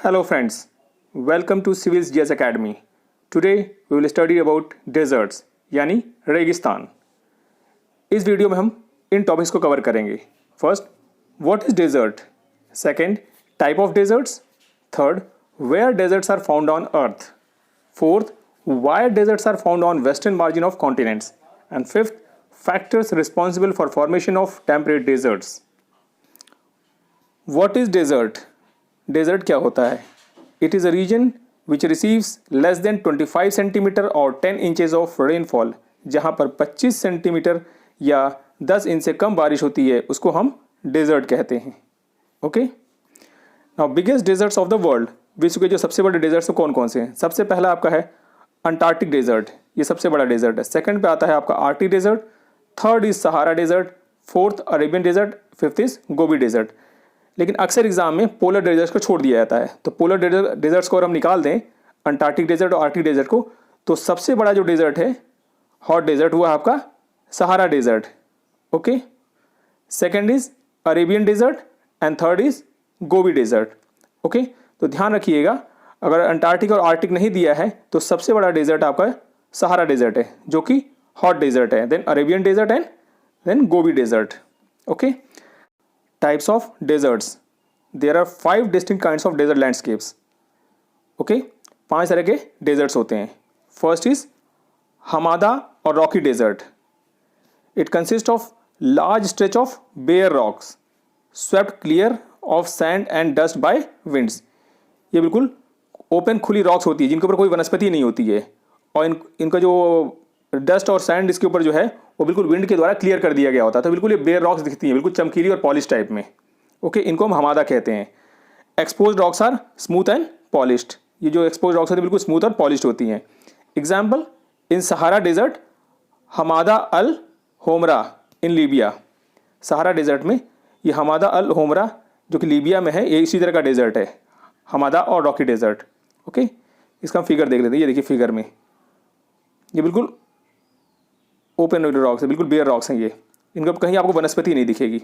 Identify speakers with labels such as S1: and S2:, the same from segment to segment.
S1: Hello friends, welcome to Civil's GS Academy. Today we will study about deserts यानी रेगिस्तान. इस video में हम इन टॉपिक्स को कवर करेंगे. First, what is desert. Second, type of deserts. Third, where deserts are found on earth. Fourth, why deserts are found on western margin of continents. And fifth, factors responsible for formation of temperate deserts. What is desert. Desert क्या होता है. It is a region which receives less than 25 centimetre और 10 inches of rainfall. जहाँ पर 25 centimetre या 10 inch से कम बारिश होती है उसको हम डेजर्ट कहते हैं. Okay. Now biggest desserts of the world. विश्व के जो सबसे बड़े डेजर्ट्स तो कौन कौन से हैं. सबसे पहला आपका है अंटार्कटिक डेजर्ट. ये सबसे बड़ा डेजर्ट है. सेकंड पे आता है आपका Arctic desert. Third is Sahara desert. Fourth Arabian desert. Fifth is Gobi desert. लेकिन अक्सर एग्जाम में पोलर डेजर्ट्स को छोड़ दिया जाता है. तो पोलर डेजर्ट्स को अगर हम निकाल दें, अंटार्कटिक डेजर्ट और आर्कटिक डेजर्ट को, तो सबसे बड़ा जो डेजर्ट है हॉट डेजर्ट वो है आपका Sahara desert. Okay. Second is Arabian desert and third is Gobi desert. Okay. तो ध्यान रखिएगा, अगर अंटार्कटिक और आर्कटिक नहीं दिया है तो सबसे बड़ा डेजर्ट आपका सहारा डेजर्ट है जो कि हॉट डेजर्ट है. Then Arabian desert and then Gobi desert. Okay. Types of deserts. There are 5 distinct kinds of desert landscapes. Okay, 5 तरह के deserts होते हैं. First is Hamada or rocky desert. It consists of large stretch of bare rocks swept clear of sand and dust by winds. ये बिल्कुल open खुली rocks होती है जिनके ऊपर कोई वनस्पति नहीं होती है और इनका जो डस्ट और सैंड इसके ऊपर जो है वो बिल्कुल विंड के द्वारा क्लियर कर दिया गया होता है. तो बिल्कुल ये बेयर रॉक्स दिखती हैं, बिल्कुल चमकीली और पॉलिश टाइप में. ओके. इनको हम हमादा कहते हैं. Expose rocks are smooth and polished. ये जो एक्सपोज रॉक्स होती है बिल्कुल स्मूथ और पॉलिश्ड होती हैं. Example in Sahara desert Hamada al Hamra in Libya. Sahara desert में ये हमादा अल होमरा जो कि लीबिया में है, ये इसी तरह का डेजर्ट है, हमादा और रॉकी डेजर्ट. ओके. इसका हम फिगर देख लेते हैं. ये देखिए फिगर में ये बिल्कुल ओपन रॉक्स है, बिल्कुल बेयर रॉक्स हैं ये. इनका कहीं आपको वनस्पति नहीं दिखेगी.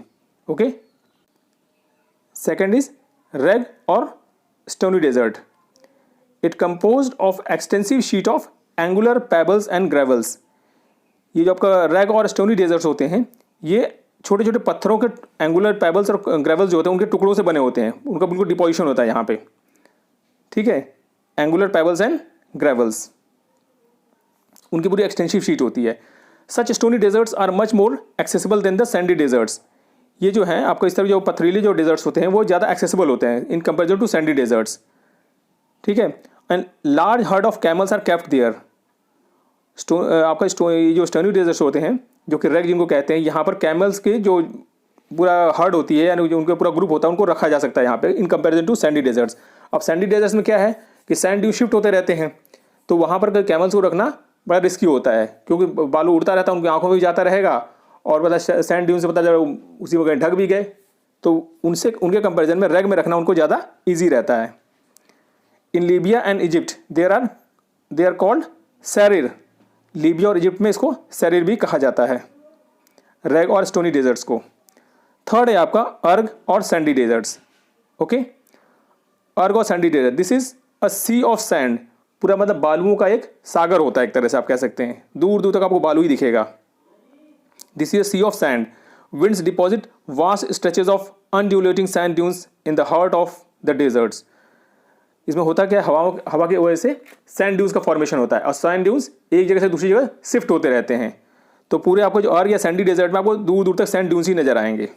S1: ओके. सेकंड इज रेग और stony desert. It composed of extensive sheet of angular pebbles and gravels. ये जो आपका रेग और स्टोनी डेजर्ट्स होते हैं ये छोटे छोटे पत्थरों के एंगुलर पेबल्स और ग्रेवल्स जो होते हैं उनके टुकड़ों से बने होते हैं. उनका बिल्कुल डिपोजिशन होता है यहाँ पे. ठीक है. एंगुलर पेबल्स एंड ग्रेवल्स, उनकी पूरी एक्सटेंसिव शीट होती है. Such stony deserts are much more accessible than the sandy deserts. ये जो हैं आपको इस तरह जो पथरीले जो डेजर्ट्स होते हैं वो ज़्यादा एक्सेसिबल होते हैं in comparison to sandy deserts. ठीक है. And large herd of camels are kept there. आपका ये जो स्टोनी डेजर्ट्स होते हैं जो कि रेग जिनको कहते हैं, यहाँ पर कैमल्स के जो पूरा हर्ड होती है यानी जो उनका पूरा ग्रुप होता है उनको रखा जा सकता है यहाँ पे in comparison to sandy deserts. अब सैंडी डेजर्ट्स में क्या है कि सैंड ड्यून शिफ्ट होते रहते हैं, तो वहाँ पर कैमल्स को रखना बड़ा रिस्की होता है क्योंकि बालू उड़ता रहता है, उनकी आंखों में भी जाता रहेगा और पता सैंड ड्यून से पता चला उसी वक्त ढक भी गए. तो उनसे उनके कंपैरिजन में रेग में रखना उनको ज़्यादा इजी रहता है. In Libya and Egypt they are called serir. Libya और इजिप्ट में इसको सैरिर भी कहा जाता है, रेग और स्टोनी डेजर्ट्स को. थर्ड है आपका अर्ग और सैंडी डेजर्ट्स. ओके. अर्ग और sandy desert, this is a sea of sand. पूरा मतलब बालुओं का एक सागर होता है एक तरह से आप कह सकते हैं. दूर दूर तक आपको बालू ही दिखेगा. This is sea of sand. Winds deposit vast stretches of undulating sand dunes in the heart of the deserts. इसमें होता क्या है, हवा की वजह से सैंड ड्यून्स का फॉर्मेशन होता है और सैंड ड्यून्स एक जगह से दूसरी जगह शिफ्ट होते रहते हैं. तो पूरे आपको जो अर्ग या सैंडी डेजर्ट में आपको दूर दूर तक सैंड ड्यून्स ही नजर आएंगे.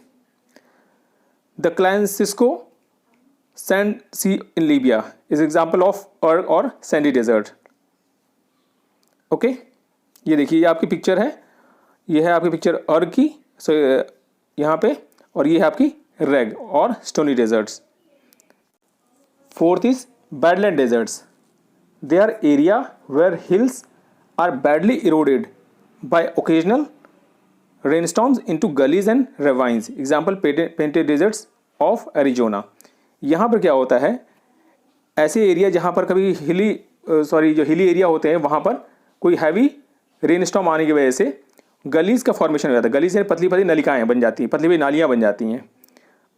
S1: The Calanscio sand sea in Libya is example of erg और सैंडी डेजर्ट. ओके. ये देखिए ये आपकी पिक्चर है, ये है आपकी पिक्चर अर्ग की यहाँ पे, और ये है आपकी रेग और stony deserts. Fourth is badland deserts. They are area where hills are badly eroded by occasional rainstorms into gullies and ravines. Example painted deserts of Arizona. यहाँ पर क्या होता है, ऐसे एरिया जहाँ पर कभी जो हिली एरिया होते हैं वहाँ पर कोई हैवी रेनस्टॉर्म आने की वजह से गलीज का फॉर्मेशन हो जाता है. गलीज से पतली पतली नलिकाएँ बन जाती हैं, पतली पतली नालियाँ बन जाती हैं.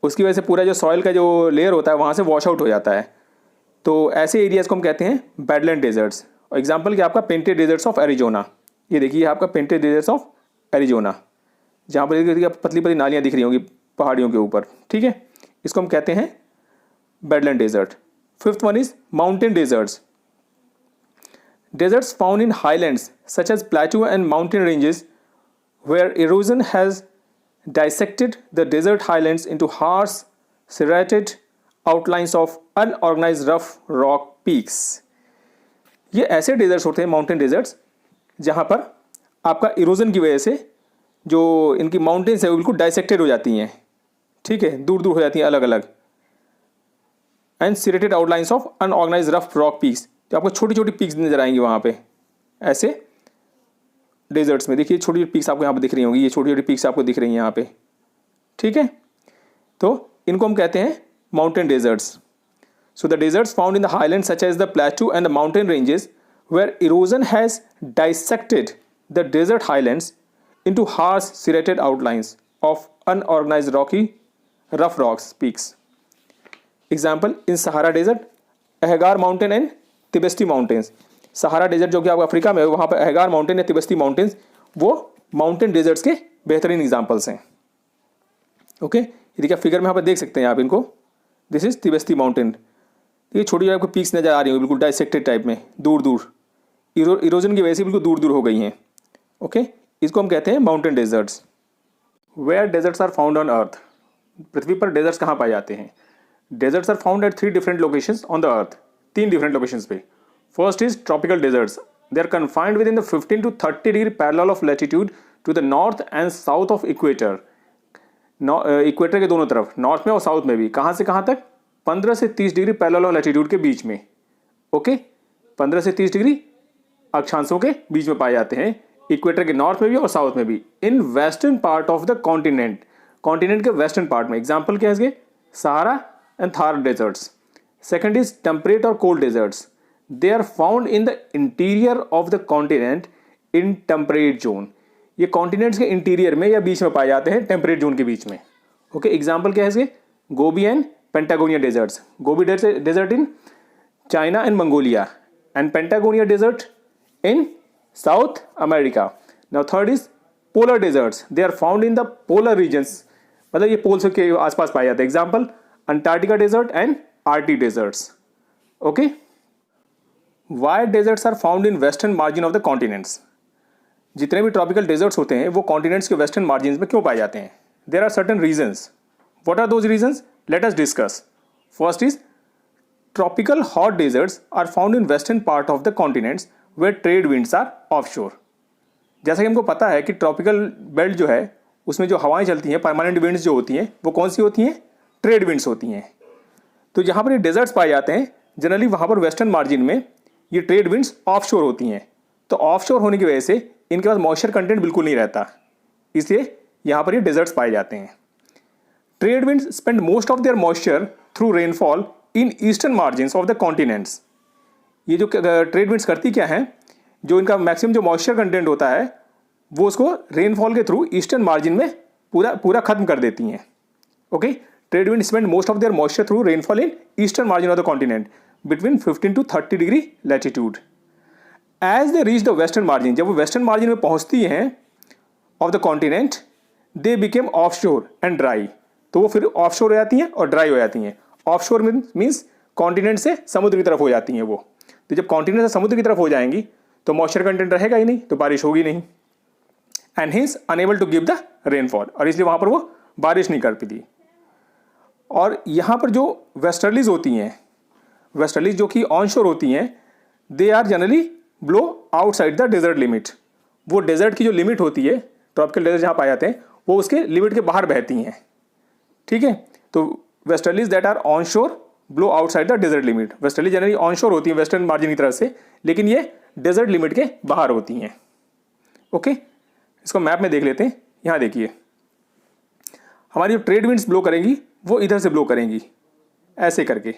S1: उसकी वजह से पूरा जो सॉइल का जो लेयर होता है वहाँ से वॉश आउट हो जाता है. तो ऐसे एरियाज़ को हम कहते हैं बैडलैंड डेजर्ट्स। और एग्जाम्पल क्या आपका पेंटेड डेजर्ट्स ऑफ एरिजोना, ये देखिए आपका पेंटेड डेजर्ट्स ऑफ एरिजोना, जहाँ पर देखिए पतली पतली नालियाँ दिख रही होंगी पहाड़ियों के ऊपर, ठीक है, इसको हम कहते हैं badland desert. Fifth one is mountain deserts. Deserts found in highlands such as plateau and mountain ranges where erosion has dissected the desert highlands into harsh, serrated outlines of unorganized rough rock peaks. ये ऐसे desserts होते हैं mountain desserts जहाँ पर आपका erosion की वजह से जो इनकी माउंटेन्स है वो बिल्कुल डाइसेक्टेड हो जाती हैं, ठीक है, दूर दूर हो जाती हैं अलग अलग। And serrated outlines of unorganized rough rock peaks, तो आपको छोटी छोटी पीक्स नजर आएंगी वहाँ पे ऐसे डेजर्ट्स में। देखिए छोटी छोटी पीक्स आपको यहाँ पे दिख रही होंगी, ये छोटी छोटी पीक्स आपको दिख रही हैं यहाँ पे, ठीक है, तो इनको हम कहते हैं mountain deserts. So the deserts found in the highland such as the plateau and the mountain ranges where erosion has dissected the desert highlands into harsh serrated outlines of unorganized rocky rough rocks peaks. Example in Sahara Desert, Ahaggar mountain and Tibesti mountains. Sahara desert जो कि आपका Africa में है वहाँ पर Ahaggar mountain या Tibesti mountains वो mountain deserts के बेहतरीन एग्जाम्पल्स हैं। ओके, ये देखिए फिगर में यहाँ पर देख सकते हैं आप इनको, दिस इज तिबेस्ती माउंटेन। ये छोटी आपको पीक्स नजर आ रही है बिल्कुल डाइसेक्टेड टाइप में, दूर दूर इरोजन की वजह से बिल्कुल दूर दूर हो गई हैं। ओके, इसको हम कहते हैं mountain deserts. Where deserts are found on earth, पृथ्वी पर डेजर्ट्स कहाँ पाए जाते हैं? Deserts are found at 3 different locations on the earth, 3 different locations पे। First is tropical deserts, they are confined with in the 15 to 30 degree parallel of latitude to the north and south of equator. Equator के दोनों तरफ, north में और south में भी, कहाँ से कहाँ तक? 15 से 30 डिग्री पैरेलल ऑफ लैटिट्यूड के बीच में। ओके, 15 से 30 डिग्री अक्षांशों के बीच में पाए जाते हैं, इक्वेटर के नॉर्थ में भी और साउथ में भी। In western part of the continent, continent के वेस्टर्न पार्ट में। एग्जाम्पल क्या है इसके? Sahara and Thar deserts. Second is temperate और cold deserts, they are found in the interior of the continent in temperate zone. ये continents के interior में या बीच में पाए जाते हैं, टेम्परेट जोन के बीच में। ओके, एग्जाम्पल क्या है इसके? Gobi and Patagonia deserts. Gobi desert in China and Mongolia and Patagonia desert in South America. Now third is polar deserts. They are found in the polar regions. मतलब ये poles के आसपास पाए जाते हैं। Example Antarctica desert and Arctic deserts. Okay, why deserts are found in western margin of the continents. जितने भी tropical desserts होते हैं वो कॉन्टिनेंट्स के वेस्टर्न मार्जिन में क्यों पाए जाते हैं? There are certain reasons. What are those reasons? Let us discuss. First is tropical hot deserts are found in western part of the continents where trade winds are offshore. जैसा कि हमको पता है कि ट्रॉपिकल बेल्ट जो है उसमें जो हवाएं चलती हैं, परमानेंट विंड्स जो होती हैं वो कौन सी होती हैं? ट्रेड विंड्स होती हैं। तो जहाँ पर ये डेजर्ट्स पाए जाते हैं जनरली वहाँ पर वेस्टर्न मार्जिन में ये ट्रेड विंड्स ऑफशोर होती हैं। तो ऑफशोर होने की वजह से इनके पास मॉइस्चर कंटेंट बिल्कुल नहीं रहता, इसलिए यहाँ पर ये डेजर्ट्स पाए जाते हैं। Trade winds spend most of their moisture through rainfall in eastern margins of the continents. ये जो ट्रेड विंड्स करती क्या है, जो इनका मैक्सिमम जो मॉइस्चर कंटेंट होता है वो उसको रेनफॉल के थ्रू ईस्टर्न मार्जिन में पूरा खत्म कर देती हैं। Okay, trade wind spend most of their moisture through rainfall in eastern margin of the continent between 15 to 30 degree latitude. As they reach the western margin, जब वो वेस्टर्न मार्जिन में पहुंचती हैं of the continent, they became offshore and dry. तो वो फिर of शोर हो जाती हैं और ड्राई हो जाती हैं। ऑफ शोर मीन्स कॉन्टिनेंट से समुद्र की तरफ हो जाती हैं वो। तो जब कॉन्टिनेंट से समुद्र की तरफ हो जाएंगी तो मॉइस्चर कंटेंट रहेगा ही नहीं, तो बारिश होगी नहीं, and hence unable to give the rainfall, और इसलिए वहां पर वो बारिश नहीं कर पाती। और यहाँ पर जो वेस्टर्लीज होती हैं, वेस्टर्लीज जो कि ऑनशोर होती हैं, they are generally blow outside the desert limit. वो डेजर्ट की जो लिमिट होती है, ट्रॉपिकल डेजर्ट जहाँ पाए जाते हैं, वो उसके लिमिट के बाहर बहती हैं। ठीक है, तो westerlies that are onshore blow outside the desert limit. Westerly generally onshore होती है वेस्टर्न मार्जिन की तरफ से, लेकिन ये डेजर्ट लिमिट के बाहर होती हैं। ओके, इसको मैप में देख लेते हैं। यहाँ देखिए, हमारी जो ट्रेड विंड्स ब्लो करेंगी वो इधर से ब्लो करेंगी ऐसे करके,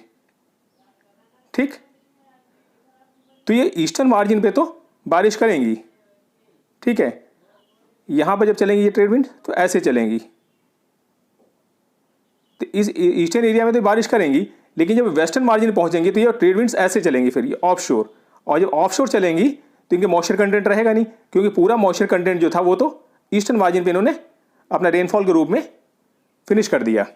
S1: ठीक। तो ये ईस्टर्न मार्जिन पे तो बारिश करेंगी, ठीक है। यहाँ पर जब चलेंगी ये ट्रेड विंड तो ऐसे चलेंगी, तो इस ईस्टर्न एरिया में तो बारिश करेंगी, लेकिन जब वेस्टर्न मार्जिन पहुंचेंगे तो ये ट्रेड विंड्स ऐसे चलेंगी, फिर ये ऑफशोर, और जब ऑफशोर चलेंगी तो इनके मॉइस्चर कंटेंट रहेगा नहीं, क्योंकि पूरा मॉइस्चर कंटेंट जो था वो तो ईस्टर्न मार्जिन पे इन्होंने अपना रेनफॉल के रूप में फिनिश कर दिया।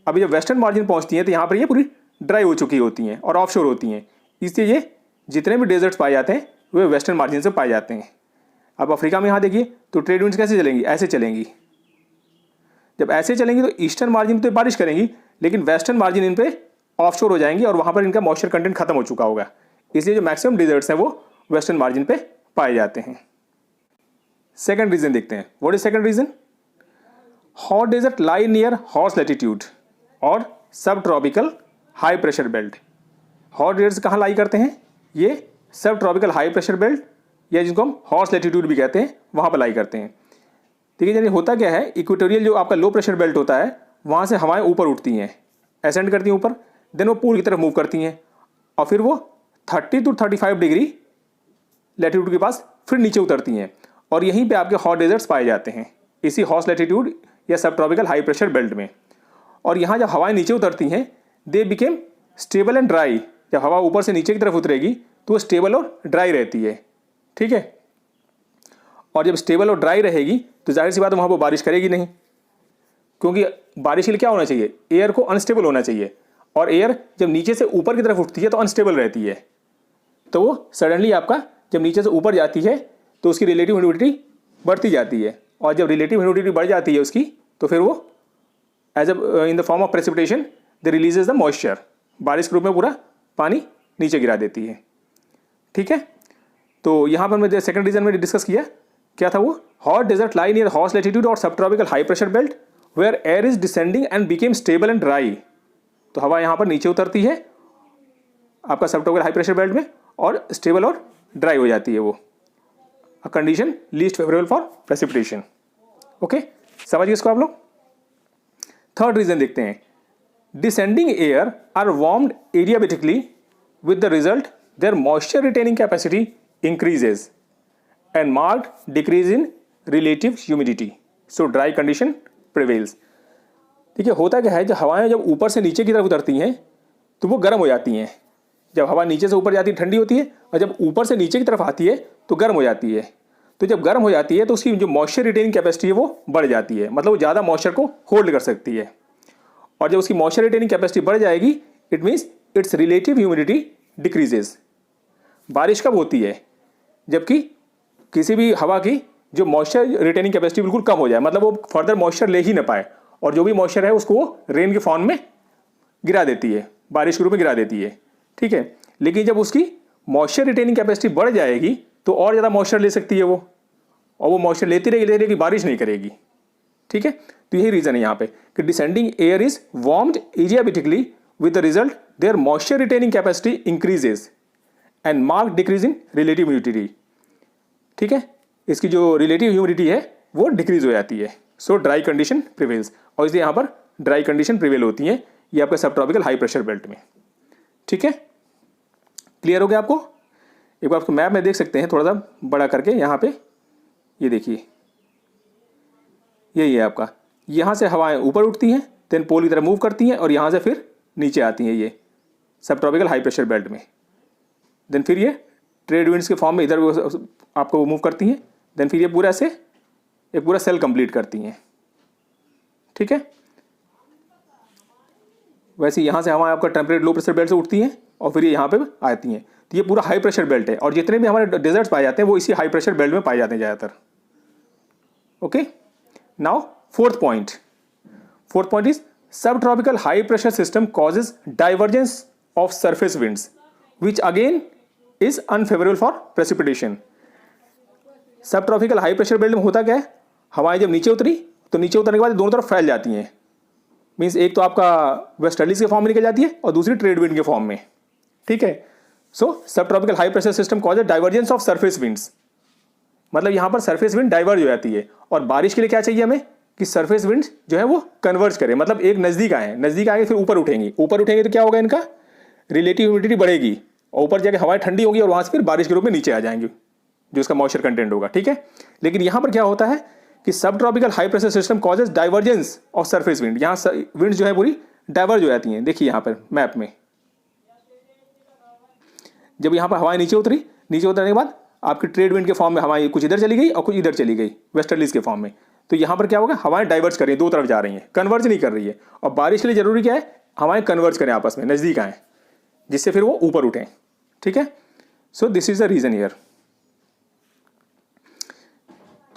S1: अभी जब वेस्टर्न मार्जिन पहुंचती हैं तो यहाँ पर ये पूरी ड्राई हो चुकी होती हैं और ऑफशोर होती हैं, इसलिए ये जितने भी डेजर्ट्स पाए जाते हैं वे वेस्टर्न मार्जिन से पाए जाते हैं। अब अफ्रीका में यहाँ देखिए तो ट्रेड विंड्स कैसे चलेंगी, ऐसे चलेंगी। जब ऐसे चलेंगी तो ईस्टर्न मार्जिन पे बारिश करेंगी, लेकिन वेस्टर्न मार्जिन इन पे ऑफशोर हो जाएंगी और वहाँ पर इनका मॉइस्चर कंटेंट खत्म हो चुका होगा, इसलिए जो मैक्सिमम डेजर्ट्स हैं वो वेस्टर्न मार्जिन पे पाए जाते हैं। सेकंड रीजन देखते हैं। What is second reason? Hot desert lie near hot latitude और सब tropical high pressure belt. Hot deserts कहाँ लाई करते हैं? ये सब ट्रॉपिकल हाई प्रेशर बेल्ट या जिसको हम हॉट लैटिट्यूड भी कहते हैं वहाँ पर लाई करते हैं। देखिए यानी होता क्या है, इक्वेटोरियल जो आपका लो प्रेशर बेल्ट होता है वहाँ से हवाएं ऊपर उठती हैं, असेंड करती हैं ऊपर, देन वो पूल की तरफ मूव करती हैं और फिर वो 30 to 35 डिग्री लैटिट्यूड के पास फिर नीचे उतरती हैं और यहीं पे आपके हॉट डेजर्ट्स पाए जाते हैं, इसी हॉट लैटिट्यूड या सब ट्रॉपिकल हाई प्रेशर बेल्ट में। और यहाँ जब हवाएं नीचे उतरती हैं they became stable and dry. जब हवा ऊपर से नीचे की तरफ उतरेगी तो वो स्टेबल और ड्राई रहती है, ठीक है। और जब स्टेबल और ड्राई रहेगी तो जाहिर सी बात है वहाँ पर बारिश करेगी नहीं, क्योंकि बारिश के लिए क्या होना चाहिए, एयर को अनस्टेबल होना चाहिए, और एयर जब नीचे से ऊपर की तरफ उठती है तो अनस्टेबल रहती है, तो वो सडनली आपका जब नीचे से ऊपर जाती है तो उसकी रिलेटिव ह्यूमिडिटी बढ़ती जाती है, और जब रिलेटिव ह्यूमिडिटी बढ़ जाती है उसकी तो फिर वो as a in the form of precipitation the releases the moisture, बारिश के रूप में पूरा पानी नीचे गिरा देती है, ठीक है। तो यहाँ पर मैं सेकंड रीजन में डिस्कस किया, क्या था वो? Hot desert lie near hot latitude और सब tropical high pressure belt where air is descending and became stable and dry. तो हवा यहाँ पर नीचे उतरती है आपका सब ट्रॉपिकल हाई प्रेशर बेल्ट में और स्टेबल और ड्राई हो जाती है वो, a condition least favourable for precipitation. Okay, समझ गए इसको आप लोग। थर्ड रीजन देखते हैं। Descending air are warmed adiabatically with the result their moisture retaining capacity increases and marked decrease in relative humidity, so dry condition prevails। देखिए होता क्या है, जब हवाएं जब ऊपर से नीचे की तरफ उतरती हैं तो वो गर्म हो जाती हैं। जब हवा नीचे से ऊपर जाती है ठंडी होती है, और जब ऊपर से नीचे की तरफ आती है तो गर्म हो जाती है। तो जब गर्म हो जाती है तो उसकी जो मॉइस्चर रिटेनिंग कैपेसिटी है वो बढ़ जाती है, मतलब वो ज़्यादा मॉइस्चर को होल्ड कर सकती है। और जब उसकी मॉइस्चर रिटेनिंग कैपेसिटी बढ़ जाएगी it means it's relative humidity decreases. बारिश कब होती है? जबकि किसी भी हवा की जो मॉइस्चर रिटेनिंग कैपेसिटी बिल्कुल कम हो जाए, मतलब वो फर्दर मॉइस्चर ले ही ना पाए, और जो भी मॉइस्चर है उसको वो रेन के फॉर्म में गिरा देती है, बारिश के रूप में गिरा देती है, ठीक है। लेकिन जब उसकी मॉइस्चर रिटेनिंग कैपेसिटी बढ़ जाएगी तो और ज़्यादा मॉइस्चर ले सकती है वो, और वो मॉइस्चर लेती रहेगी, बारिश नहीं करेगी, ठीक है। तो यही रीज़न है यहाँ पे कि descending air is warmed adiabatically with the result their moisture retaining capacity increases and mark decrease in relative humidity, ठीक है। इसकी जो रिलेटिव ह्यूमिडिटी है वो डिक्रीज हो जाती है, सो ड्राई कंडीशन प्रिवेल्स, और इसलिए यहाँ पर ड्राई कंडीशन प्रिवेल होती हैं ये आपके सब ट्रॉपिकल हाई प्रेशर बेल्ट में, ठीक है। क्लियर हो गया आपको? एक बार आपको मैप में देख सकते हैं थोड़ा सा बड़ा करके, यहाँ पे ये देखिए यही है आपका, यहाँ से हवाएं ऊपर उठती हैं देन पोल की तरफ मूव करती हैं और यहाँ से फिर नीचे आती हैं ये सब ट्रॉपिकल हाई प्रेशर बेल्ट में, देन फिर ये ट्रेड विंड्स के फॉर्म में इधर आपको मूव करती हैं, देन फिर ये पूरा से एक पूरा सेल कंप्लीट करती हैं, ठीक है। वैसे यहाँ से हवा आपका टेम्परेट लो प्रेशर बेल्ट से उठती हैं और फिर ये यहाँ पे आती हैं, तो ये पूरा हाई प्रेशर बेल्ट है, और जितने भी हमारे डेजर्ट्स पाए जाते हैं वो इसी हाई प्रेशर बेल्ट में पाए जाते हैं ज़्यादातर। Okay, now fourth point is sub tropical high pressure system causes divergence of surface winds which again is unfavourable for precipitation. Sub tropical high pressure belt में होता क्या है, हवाएं जब नीचे उतरी तो नीचे उतरने के बाद दोनों तरफ फैल जाती हैं, मीन्स एक तो आपका वेस्टर्लीज के फॉर्म में निकल जाती है और दूसरी ट्रेड विंड के फॉर्म में, ठीक है। सो सब tropical high pressure system causes divergence of surface winds, मतलब यहाँ पर सरफेस विंड डाइवर्ज हो जाती है, और बारिश के लिए क्या चाहिए हमें कि सरफेस विंड जो है वो कन्वर्ज करे, मतलब एक नज़दीक आए फिर ऊपर उठेंगे तो क्या होगा, इनका रिलेटिव ह्यूमिडिटी बढ़ेगी और ऊपर जाके हवाएं ठंडी होगी और वहाँ से फिर बारिश के रूप में नीचे आ जाएंगी जो उसका मॉइस्चर कंटेंट होगा, ठीक है। लेकिन यहाँ पर क्या होता है कि सब tropical high pressure system causes divergence of surface wind, यहाँ विंड जो है पूरी डाइवर्ज हो जाती हैं। देखिए यहाँ पर मैप में जब यहाँ पर हवाएं नीचे उतरी, नीचे उतरने के बाद आपकी ट्रेड विंड के फॉर्म में हवाएं कुछ इधर चली गई और कुछ इधर चली गई वेस्टर्लीज के फॉर्म में, तो यहाँ पर क्या होगा, हवाएं डाइवर्स कर रही है, दो तरफ जा रही हैं, कन्वर्ज नहीं कर रही है। और बारिश के लिए जरूरी क्या है, हवाएं कन्वर्ज करें आपस में, नज़दीक आएँ, जिससे फिर वो ऊपर उठें। ठीक है, so this is the reason here.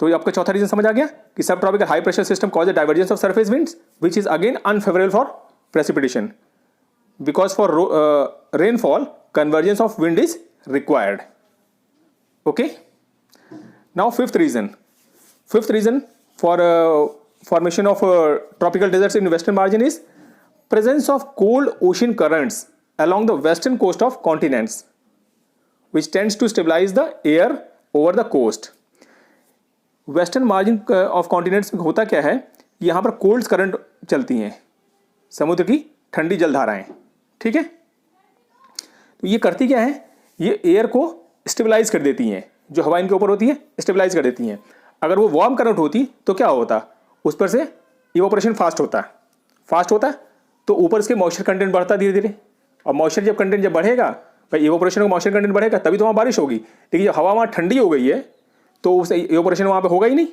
S1: तो ये आपका चौथा रीजन समझ आ गया कि सब tropical high pressure system cause the divergence of surface winds which is again unfavourable for precipitation because for rainfall convergence of wind is required. Okay, now fifth reason for formation of tropical deserts in western margin is presence of cold ocean currents along the western coast of continents which tends to stabilize the air over the coast. Western margin of continents में होता क्या है, यहाँ पर cold current चलती हैं, समुद्र की ठंडी जलधाराएं। ठीक है, तो ये करती क्या है, ये एयर को स्टेबलाइज कर देती हैं, जो हवा इनके ऊपर होती है स्टेबलाइज कर देती हैं। अगर वो वार्म करंट होती तो क्या होता, उस पर से इवोपरेशन फास्ट होता तो ऊपर इसके मॉइस्चर कंटेंट बढ़ता धीरे धीरे, और मॉइस्चर जब कंटेंट जब बढ़ेगा, भाई इवोपरेशन का मॉइस्चर कंटेंट बढ़ेगा तभी तो वहाँ बारिश होगी। लेकिन जब हवा वहाँ ठंडी हो गई है तो उस इवोपरेशन वहाँ पे होगा ही नहीं,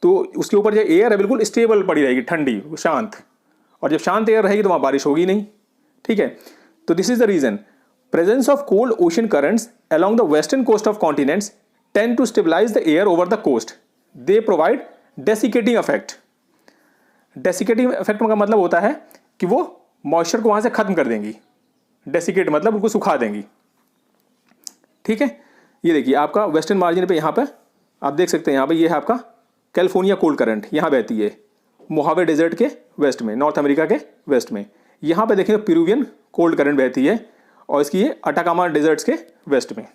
S1: तो उसके ऊपर जो एयर है बिल्कुल स्टेबल पड़ी रहेगी, ठंडी शांत, और जब शांत एयर रहेगी तो वहाँ बारिश होगी नहीं। ठीक है, तो this is the reason, presence of cold ocean currents along the western coast of continents tend to stabilize the air over the coast. They provide desiccating effect. Desiccating effect का मतलब होता है कि वो मॉइस्चर को वहाँ से खत्म कर देंगी। डेसिकेट मतलब उनको सुखा देंगी। ठीक है, ये देखिए आपका वेस्टर्न मार्जिन पे, यहाँ पे आप देख सकते हैं, यहाँ पे ये है आपका कैलिफोर्निया कोल्ड करंट, यहाँ बहती है मोहावे डेजर्ट के वेस्ट में, नॉर्थ अमेरिका के वेस्ट में। यहाँ पे देखेंगे पेरुवियन कोल्ड करंट बहती है, और इसकी ये अटाकामा डेजर्ट्स के वेस्ट में।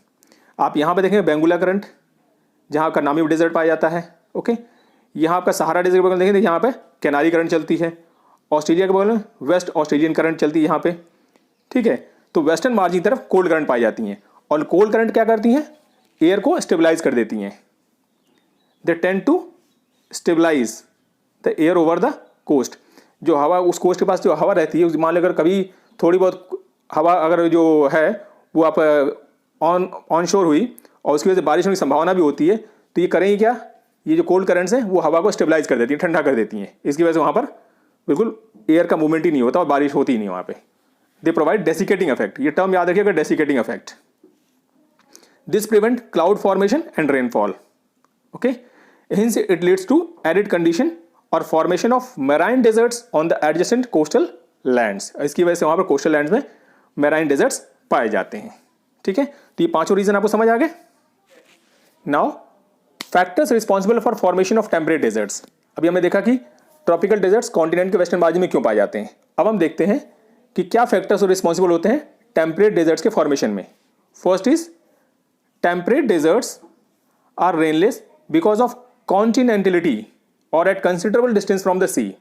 S1: आप यहाँ पे देखेंगे बेंगुला करंट, जहाँ का नामी डेजर्ट पाया जाता है। ओके, यहाँ आपका सहारा डेजर्ट के बगल देखेंगे, यहाँ पे कैनारी करंट चलती है। ऑस्ट्रेलिया के बगल में वेस्ट ऑस्ट्रेलियन करंट चलती है यहाँ पे। ठीक है, तो वेस्टर्न मार्जिन की तरफ कोल्ड करंट पाई जाती हैं, और कोल्ड करंट क्या करती हैं, एयर को स्टेबलाइज कर देती हैं। They tend to stabilise the air over the coast. जो हवा उस कोस्ट के पास जो हवा रहती है, मान लो अगर कभी थोड़ी बहुत हवा अगर जो है वो आप ऑन शोर हुई और उसकी वजह से बारिश होने की संभावना भी होती है, तो ये करेंगे क्या, ये जो कोल्ड करंट्स हैं वो हवा को स्टेबलाइज कर देती है, ठंडा कर देती हैं। इसकी वजह से वहाँ पर बिल्कुल एयर का मूवमेंट ही नहीं होता और बारिश होती ही नहीं वहाँ पे। दे प्रोवाइड डेसिकेटिंग इफेक्ट, ये टर्म याद रखिएगा, desiccating effect. This prevent cloud formation and rainfall. Okay, hence it leads to arid condition और formation of marine deserts on the adjacent coastal lands. इसकी वजह से वहाँ पर कोस्टल लैंड्स में मैराइन डेजर्ट्स पाए जाते हैं। ठीक है, तो ये पांचों रीजन आपको समझ आ गए। Now factors responsible for formation of temperate deserts. अभी हमने देखा कि ट्रॉपिकल डेजर्ट्स कॉन्टिनेंट के वेस्टर्न मार्जिन में क्यों पाए जाते हैं। अब हम देखते हैं कि क्या फैक्टर्स रिस्पॉन्सिबल होते हैं टेम्परेट डेजर्ट्स के फॉर्मेशन में। First is temperate deserts are rainless because of continentality और at considerable distance from the sea.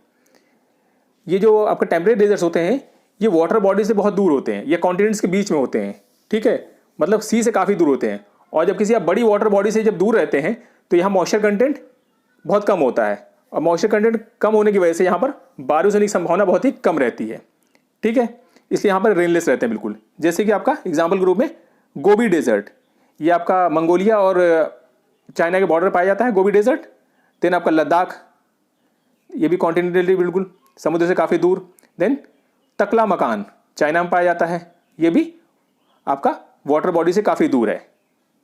S1: ये जो आपका टेम्परेट डेजर्ट्स होते हैं ये वाटर बॉडी से बहुत दूर होते हैं, ये कॉन्टिनेंट्स के बीच में होते हैं। ठीक है, मतलब सी से काफ़ी दूर होते हैं, और जब किसी आप बड़ी वाटर बॉडी से जब दूर रहते हैं तो यहाँ मॉइस्चर कंटेंट बहुत कम होता है, और मॉइस्चर कंटेंट कम होने की वजह से यहाँ पर बारिश होने की संभावना बहुत ही कम रहती है। ठीक है, इसलिए यहाँ पर रेनलेस रहते हैं बिल्कुल। जैसे कि आपका एग्जाम्पल ग्रुप में गोबी डेजर्ट, ये आपका मंगोलिया और चाइना के बॉर्डर पाया जाता है गोबी डेजर्ट। देन आपका लद्दाख, ये भी कॉन्टिनेंटली बिल्कुल समुद्र से काफ़ी दूर। देन तकला मकान चाइना में पाया जाता है, ये भी आपका वाटर बॉडी से काफ़ी दूर है,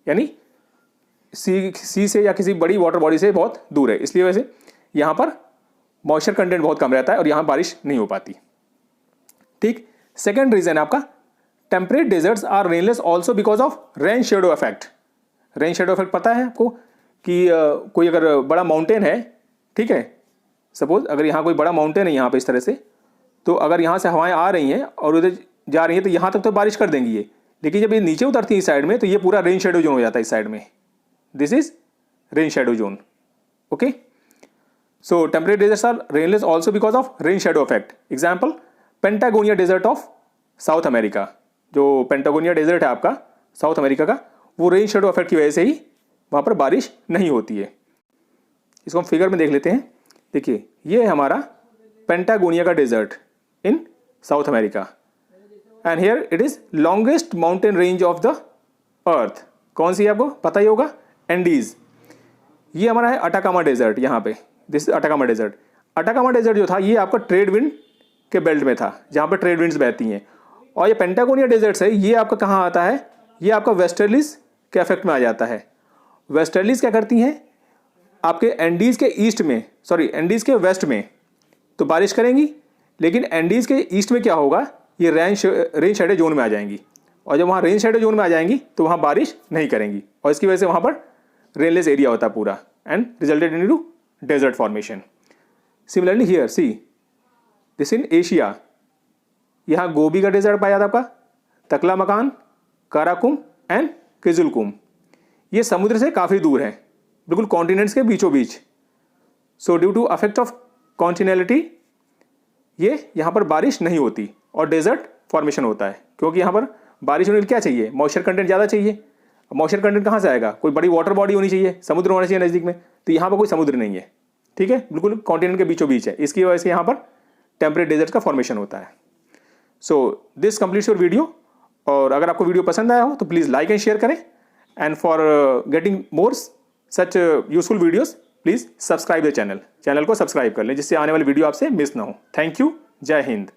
S1: यानी सी से या किसी बड़ी वाटर बॉडी से बहुत दूर है, इसलिए वजह से यहाँ पर मॉइस्चर कंटेंट बहुत कम रहता है और यहाँ बारिश नहीं हो पाती। ठीक, सेकेंड रीजन आपका temperate deserts are rainless also because of rain shadow effect. Rain shadow effect पता है आपको कि कोई अगर बड़ा माउंटेन है, ठीक है, सपोज अगर यहाँ कोई बड़ा माउंटेन है यहाँ पे इस तरह से, तो अगर यहाँ से हवाएं आ रही हैं और उधर जा रही हैं तो यहाँ तक तो बारिश कर देंगी ये, लेकिन जब ये नीचे उतरती है इस साइड में तो ये पूरा रेन शेडो जोन हो जाता है इस साइड में। This is rain shadow zone. Okay, so temperate deserts are rainless also because of rain shadow effect. Example Patagonia desert of South America. जो पेंटागोनिया डेजर्ट है आपका साउथ अमेरिका का, वो रेन शेडो इफेक्ट की वजह से ही वहाँ पर बारिश नहीं होती है। इसको हम फिगर में देख लेते हैं। देखिए ये है हमारा पेंटागोनिया का desert in South America, and here it is longest mountain range of the earth. कौन सी है आपको पता ही होगा, एंडीज। ये हमारा है अटाकामा डेजर्ट, यहाँ पे this Atacama desert. Atacama desert जो था ये आपका ट्रेड विंड के बेल्ट में था, जहाँ पर ट्रेड विंड्स बहती हैं। और ये पेंटागोनिया डेजर्ट्स है, ये आपका कहाँ आता है, ये आपका वेस्टर्लीज के इफेक्ट में आ जाता है। वेस्टर्लीज क्या करती हैं, आपके एंडीज़ के ईस्ट में, सॉरी एंडीज़ के वेस्ट में तो बारिश करेंगी, लेकिन एंडीज़ के ईस्ट में क्या होगा, ये रेन शेडो जोन में आ जाएंगी। और जब वहाँ रेन शेडो जोन में आ जाएंगी तो वहाँ बारिश नहीं करेंगी, और इसकी वजह से वहाँ पर रेनलेस एरिया होता है पूरा, and resulted into desert formation. Similarly here see this in Asia, यहाँ गोबी का डेजर्ट पाया जाता आपका, तकला मकान, काराकुम एंड किजुलकुम। ये समुद्र से काफ़ी दूर है, बिल्कुल कॉन्टिनेंट्स के बीचों बीच। So due to effect of continentality ये यहाँ पर बारिश नहीं होती और डेजर्ट फॉर्मेशन होता है, क्योंकि यहाँ पर बारिश होने के लिए क्या चाहिए, मॉइस्चर कंटेंट ज़्यादा चाहिए। मॉइस्चर कंटेंट कहाँ से आएगा, कोई बड़ी वाटर बॉडी होनी चाहिए, समुद्र होना चाहिए नज़दीक में, तो यहाँ पर कोई समुद्र नहीं है, ठीक है, बिल्कुल कॉन्टिनेंट के बीचों बीच है, इसकी वजह से यहाँ पर टेम्परेट डेजर्ट का फॉर्मेशन होता है। So this completes your video. और अगर आपको वीडियो पसंद आया हो तो प्लीज़ लाइक एंड शेयर करें, and for getting more such useful videos please subscribe the channel को सब्सक्राइब कर लें, जिससे आने वाली वीडियो आपसे मिस ना हो। थैंक यू, जय हिंद।